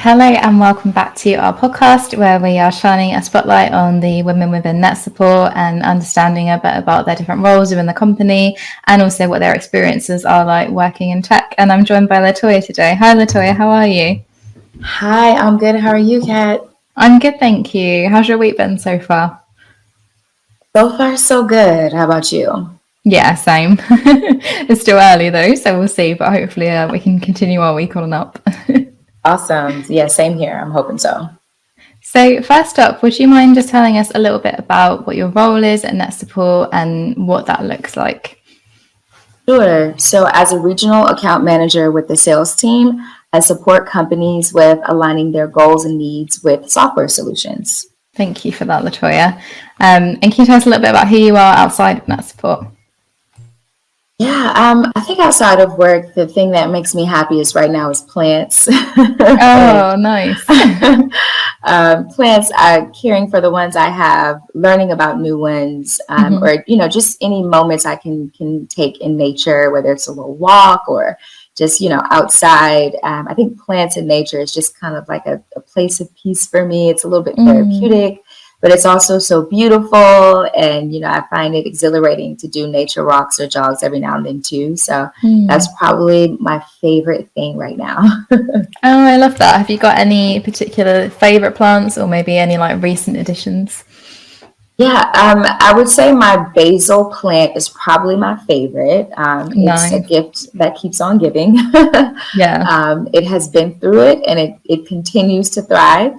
Hello and welcome back to our podcast where we are shining a spotlight on the women within NetSupport and understanding a bit about their different roles within the company and also what their experiences are like working in tech. And I'm joined by Latoya today. Hi Latoya, how are you? Hi, I'm good. How are you, Kat? I'm good, thank you. How's your week been so far? So far, so good. How about you? Yeah, same. It's still early though, so we'll see, but hopefully we can continue our week on up. Awesome. Yeah, same here. I'm hoping so. So first up, would you mind just telling us a little bit about what your role is at NetSupport and what that looks like? Sure. So, as a regional account manager with the sales team, I support companies with aligning their goals and needs with software solutions. Thank you for that, Latoya. And can you tell us a little bit about who you are outside of NetSupport? Yeah, I think outside of work, the thing that makes me happiest right now is plants. And Oh, nice. plants, caring for the ones I have, learning about new ones, Mhm. or just any moments I can take in nature, whether it's a little walk or just outside. I think plants and nature is just kind of like a place of peace for me. It's a little bit Mm, therapeutic, but it's also so beautiful, and I find it exhilarating to do nature walks or jogs every now and then too. So that's mm. probably my favorite thing right now. Oh, I love that. Have you got any particular favorite plants or maybe any like recent additions? Yeah, I would say my basil plant is probably my favorite. It's a Nice. gift that keeps on giving. Yeah. It has been through it, and it continues to thrive.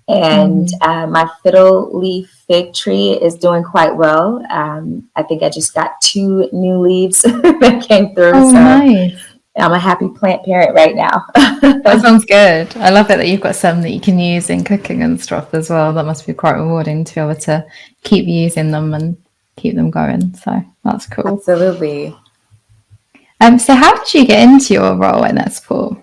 And Mm. my fiddle leaf fig tree is doing quite well. I think I just got two new leaves that came through, Oh, so nice. I'm a happy plant parent right now. That sounds good. I love it that you've got some that you can use in cooking and stuff as well. That must be quite rewarding to be able to keep using them and keep them going. So that's cool. Absolutely. So how did you get into your role in that sport?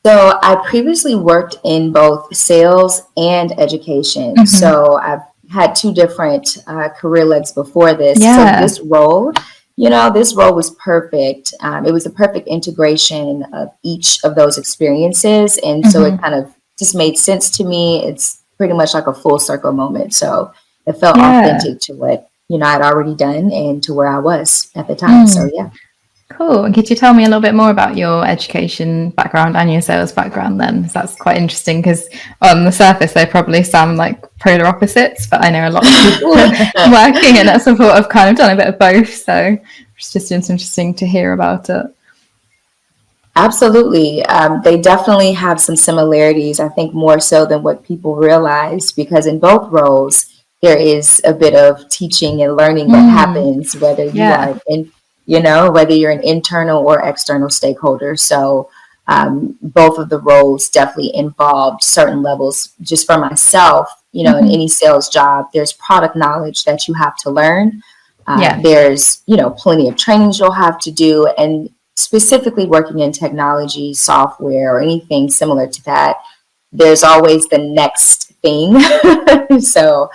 So I previously worked in both sales and education. Hmm. So I've had two different career legs before this. So Yeah. this role was perfect. It was a perfect integration of each of those experiences. And so it Hmm. kind of just made sense to me. It's pretty much like a full circle moment. So it felt Yeah. authentic to what, I'd already done and to where I was at the time. So Mm. yeah. Cool. And could you tell me a little bit more about your education background and your sales background then? 'Cause that's quite interesting because on the surface they probably sound like polar opposites, but I know a lot of people working in that support have kind of done a bit of both. So it's interesting to hear about it. Absolutely. They definitely have some similarities, I think more so than what people realize, because in both roles, there is a bit of teaching and learning that Mm. happens, whether you Yeah. are whether you're an internal or external stakeholder. So both of the roles definitely involved certain levels. Just for myself, in Hmm. any sales job, there's product knowledge that you have to learn. Yeah. There's, plenty of trainings you'll have to do, and specifically working in technology, software, or anything similar to that, there's always the next thing. So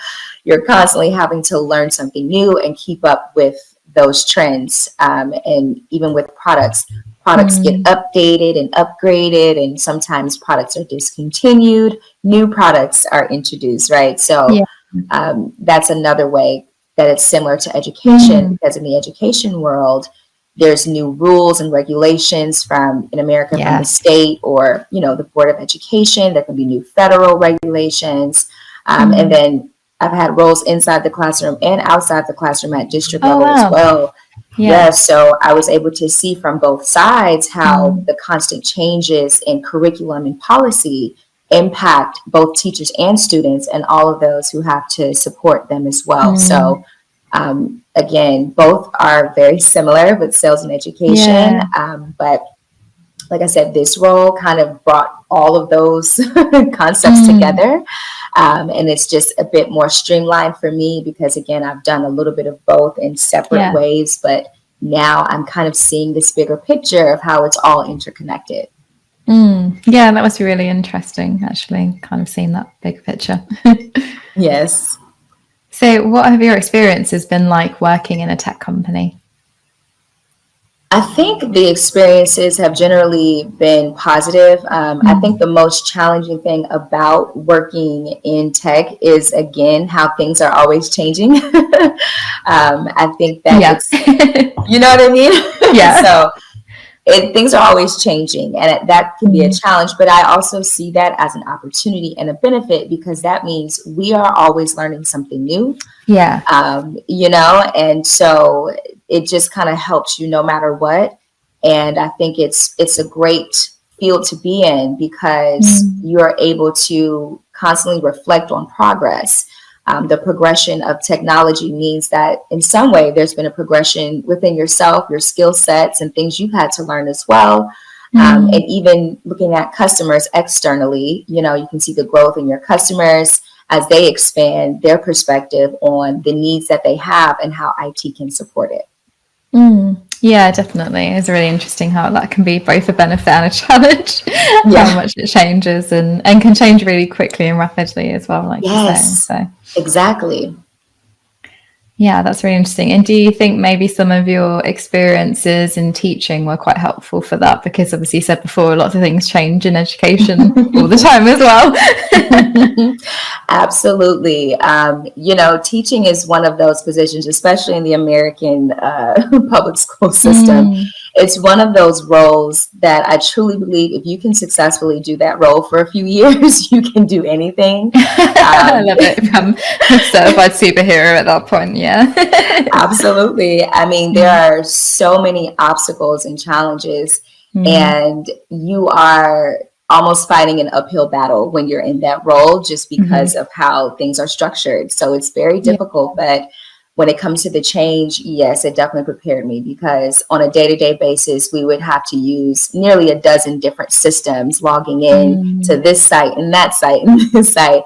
you're constantly having to learn something new and keep up with those trends. And even with products get Mm. updated and upgraded, and sometimes products are discontinued, new products are introduced, right? So Yeah. that's another way that it's similar to education, Mm. because in the education world, there's new rules and regulations from in America from the Yes. state or the Board of Education. There can be new federal regulations, and Mm. then I've had roles inside the classroom and outside the classroom at district Oh, level as wow. well. Yeah. Yes, so I was able to see from both sides how Mm. the constant changes in curriculum and policy impact both teachers and students and all of those who have to support them as well. Mm. So again, both are very similar with sales and education. Yeah. But like I said, this role kind of brought all of those concepts Mm. together. And it's just a bit more streamlined for me because, again, I've done a little bit of both in separate Yeah. ways. But now I'm kind of seeing this bigger picture of how it's all interconnected. Mm. Yeah, that was really interesting, actually, kind of seeing that big picture. Yes. So, what have your experiences been like working in a tech company? I think the experiences have generally been positive. I think the most challenging thing about working in tech is, again, how things are always changing. I think that Yeah. it's, you know what I mean? Yeah. So things are always changing, and that can be a challenge, but I also see that as an opportunity and a benefit, because that means we are always learning something new. Yeah. And so it just kind of helps you no matter what. And I think it's a great field to be in, because you're able to constantly reflect on progress. The progression of technology means that in some way there's been a progression within yourself, your skill sets, and things you've had to learn as well. And even looking at customers externally, you can see the growth in your customers as they expand their perspective on the needs that they have and how IT can support it. Yeah, definitely. It's really interesting how that can be both a benefit and a challenge, how Yeah. much it changes and can change really quickly and rapidly as well, like you're saying. Yes, So exactly. yeah, that's really interesting. And do you think maybe some of your experiences in teaching were quite helpful for that? Because obviously you said before, lots of things change in education all the time as well. Absolutely. Teaching is one of those positions, especially in the American public school system. It's one of those roles that I truly believe if you can successfully do that role for a few years, you can do anything. I love it. Become a certified superhero at that point. Yeah. Absolutely. I mean, there are so many obstacles and challenges, and you are almost fighting an uphill battle when you're in that role, just because of how things are structured. So it's very difficult. But when it comes to the change, yes, it definitely prepared me, because on a day-to-day basis, we would have to use nearly a dozen different systems, logging in to this site and that site and this site.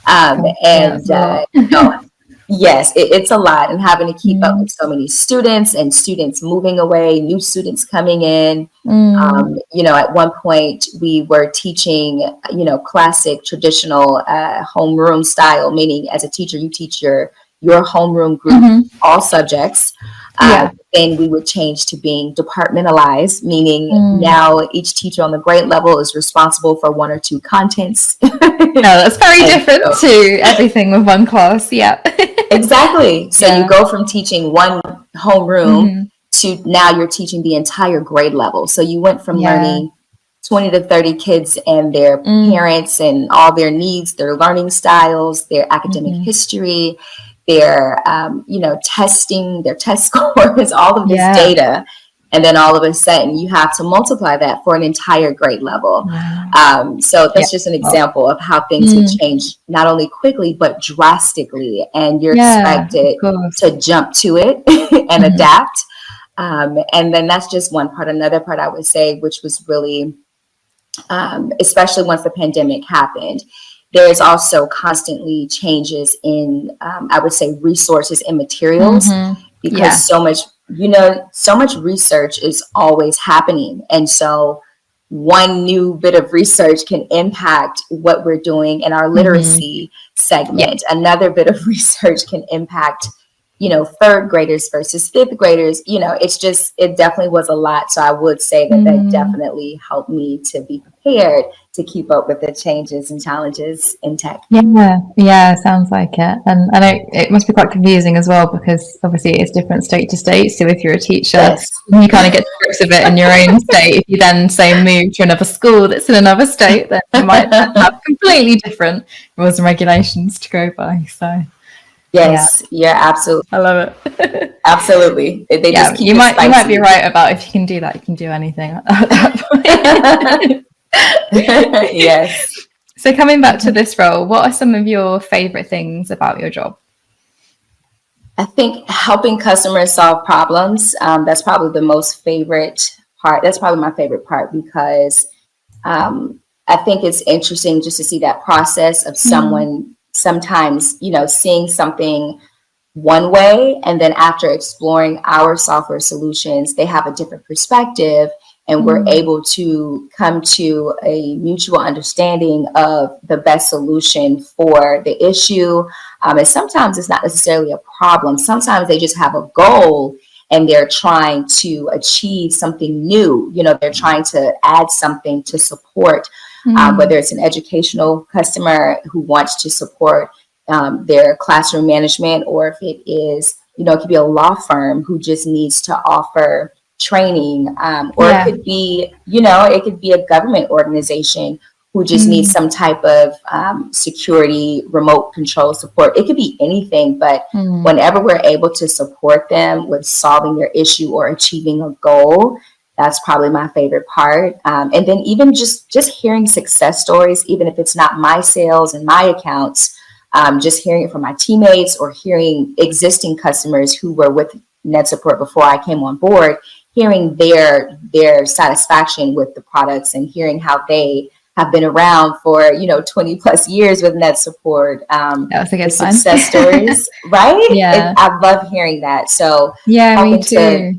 Yeah, that's a lot. Yes, it's a lot, and having to keep up with so many students, and students moving away, new students coming in. At one point we were teaching, classic traditional homeroom style, meaning as a teacher, you teach your homeroom group all subjects. Yeah. Then we would change to being departmentalized, meaning now each teacher on the grade level is responsible for one or two contents. No, that's very different to everything with one class. Yeah. Exactly. So you go from teaching one homeroom to now you're teaching the entire grade level. So you went from learning 20 to 30 kids and their parents and all their needs, their learning styles, their academic history, their, testing, their test scores, all of this data. And then all of a sudden you have to multiply that for an entire grade level. So that's just an example of how things would change, not only quickly, but drastically. And you're expected to jump to it and adapt. And then that's just one part. Another part I would say, which was really, especially once the pandemic happened, there's also constantly changes in, I would say, resources and materials, because so much research is always happening. And so one new bit of research can impact what we're doing in our literacy segment. Another bit of research can impact, third graders versus fifth graders. It definitely was a lot. So I would say that definitely helped me to be prepared to keep up with the changes and challenges in tech. Yeah, sounds like it. And I know it must be quite confusing as well, because obviously it's different state to state. So if you're a teacher, you kind of get the grips of it in your own state. If you then say move to another school that's in another state, then you might have completely different rules and regulations to go by. So Yes, yeah, absolutely. I love it. Absolutely. They just keep you it might spicy. be right about, if you can do that, you can do anything at that point. Yes. So coming back to this role, what are some of your favorite things about your job? I think helping customers solve problems, that's probably the most favorite part. That's probably my favorite part, because I think it's interesting just to see that process of someone sometimes, seeing something one way, and then after exploring our software solutions, they have a different perspective, and we're able to come to a mutual understanding of the best solution for the issue. And sometimes it's not necessarily a problem. Sometimes they just have a goal, and they're trying to achieve something new. They're trying to add something to support, whether it's an educational customer who wants to support their classroom management, or if it is, it could be a law firm who just needs to offer training, or it could be, it could be a government organization who just needs some type of security, remote control support. It could be anything, but whenever we're able to support them with solving their issue or achieving a goal, that's probably my favorite part. And then even just hearing success stories, even if it's not my sales and my accounts, just hearing it from my teammates or hearing existing customers who were with NetSupport before I came on board, hearing their satisfaction with the products and hearing how they have been around for 20 plus years with NetSupport. That was a good success stories, right? Yeah, I love hearing that. So me too.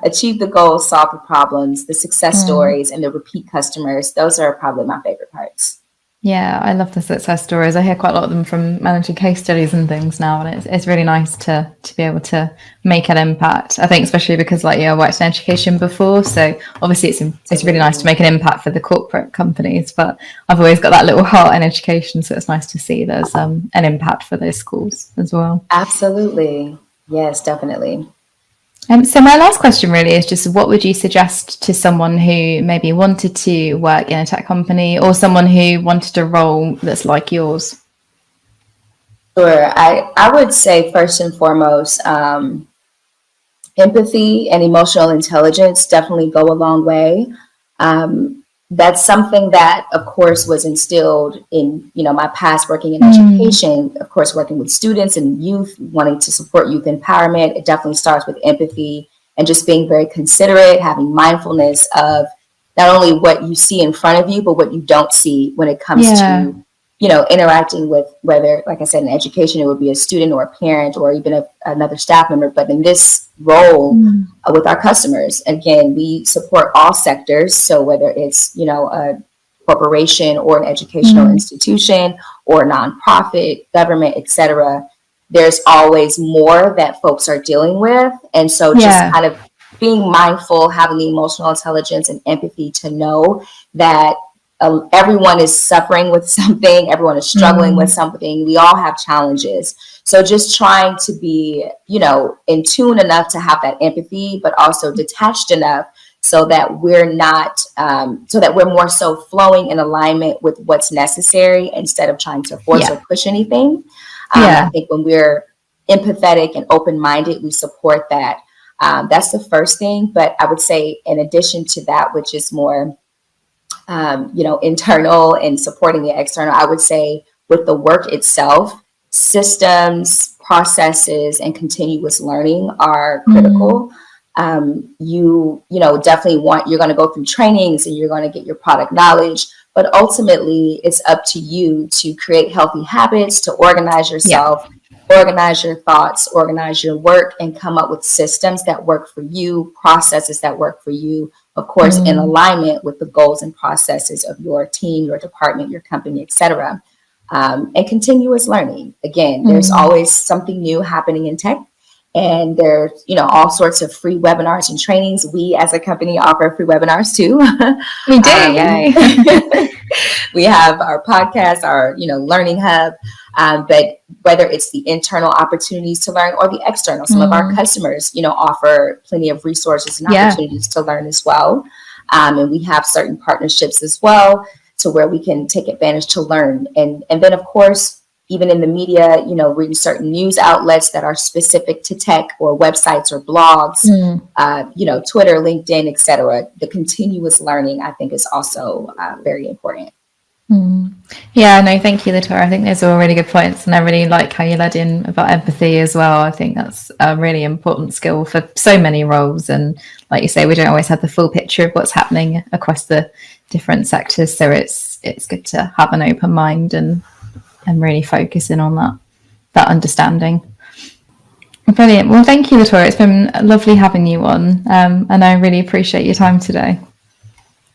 Achieve the goals, solve the problems, the success stories, and the repeat customers. Those are probably my favorite parts. Yeah, I love the success stories. I hear quite a lot of them from managing case studies and things now, and it's really nice to be able to make an impact. I think especially because I worked in education before, so obviously it's really nice to make an impact for the corporate companies. But I've always got that little heart in education, so it's nice to see there's an impact for those schools as well. Absolutely, yes, definitely. So my last question really is just, what would you suggest to someone who maybe wanted to work in a tech company or someone who wanted a role that's like yours? Sure. I would say first and foremost, empathy and emotional intelligence definitely go a long way. That's something that, of course, was instilled in, my past working in education, of course, working with students and youth, wanting to support youth empowerment. It definitely starts with empathy and just being very considerate, having mindfulness of not only what you see in front of you, but what you don't see when it comes to, interacting with, whether, like I said, in education, it would be a student or a parent or even another staff member. But in this role with our customers, again, we support all sectors. So whether it's, a corporation or an educational institution or a nonprofit, government, etc., there's always more that folks are dealing with. And so just kind of being mindful, having the emotional intelligence and empathy to know that everyone is suffering with something, everyone is struggling with something, we all have challenges. So just trying to be, in tune enough to have that empathy, but also detached enough so that we're not, so that we're more so flowing in alignment with what's necessary instead of trying to force or push anything. I think when we're empathetic and open-minded, we support that. That's the first thing. But I would say in addition to that, which is more internal and supporting the external, I would say with the work itself, systems, processes, and continuous learning are critical. You definitely you're going to go through trainings and you're going to get your product knowledge, but ultimately it's up to you to create healthy habits, to organize yourself, organize your thoughts, organize your work, and come up with systems that work for you, processes that work for you, of course, in alignment with the goals and processes of your team, your department, your company, etc. And continuous learning. Again, there's always something new happening in tech. And there's, all sorts of free webinars and trainings. We as a company offer free webinars too. We do, yay. We have our podcast, our, learning hub. But whether it's the internal opportunities to learn or the external, some of our customers, offer plenty of resources and opportunities to learn as well. And we have certain partnerships as well to where we can take advantage to learn. And then, of course, even in the media, reading certain news outlets that are specific to tech or websites or blogs, Twitter, LinkedIn, etc. The continuous learning, I think, is also very important. Yeah, no, thank you, Latoya. I think those are all really good points, and I really like how you led in about empathy as well. I think that's a really important skill for so many roles, and like you say, we don't always have the full picture of what's happening across the different sectors, so it's good to have an open mind and really focus in on that understanding. Brilliant. Well, thank you, Latoya. It's been lovely having you on, and I really appreciate your time today.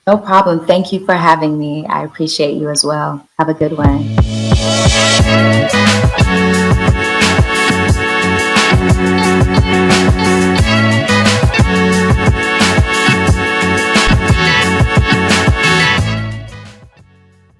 No problem. Thank you for having me. I appreciate you as well. Have a good one.